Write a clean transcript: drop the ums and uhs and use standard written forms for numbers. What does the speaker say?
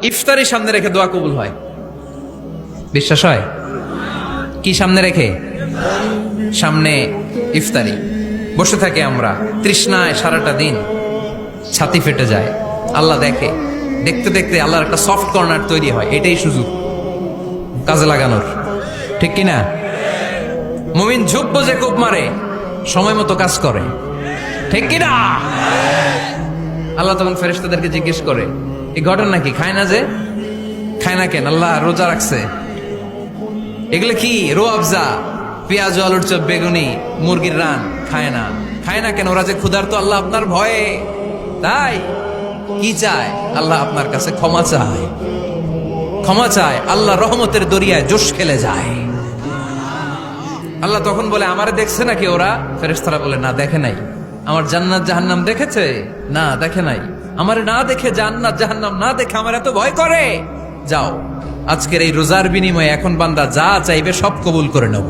ইফতারি সামনে রেখে দোয়া কবুল হয়, বিশ্বাস হয়? কি সামনে রেখে? সামনে ইফতারি। বসে থাকি আমরা তৃষ্ণায় সারাটা দিন, ছাতি ফেটে যায়। আল্লাহ দেখে, দেখতে দেখতে আল্লাহর একটা সফট কর্নার তৈরি হয়। এটাই সুযোগ কাজে লাগানোর, ঠিক কিনা? মুমিন ঝোপ বোঝে কোপ মারে, সময় মতো কাজ করে, ঠিক কিনা? আল্লাহ তখন ফেরেশতাদেরকে জিজ্ঞেস করে, এই ঘটনা কি? খায় না যে? খায় না কেন? আল্লাহ রোজা রাখছে। এগুলো কি? রো আফজা, পেঁয়াজ, আলুর চপ, বেগুনি, মুরগির রান খায় না। খায় না কেন? ওরা যে ক্ষুধার্ত, আল্লাহ আপনার ভয়ে। তাই কি চায়? আল্লাহ আপনার কাছে ক্ষমা চায়, ক্ষমা চায়। আল্লাহ রহমতের দরিয়ায় জোশ খেলে যায়। আল্লাহ তখন বলে, আমারে দেখছে নাকি ওরা? ফেরেশতারা বলে, না দেখে নাই। আমার জান্নাত জাহান্নাম দেখেছে? না দেখে নাই। আমারে না দেখে, জান্নাত জাহান্নাম না দেখে আমার এত ভয় করে? যাও, আজকের এই রোজার বিনিময়ে এখন বান্দা যা চাইবে সব কবুল করে নেব।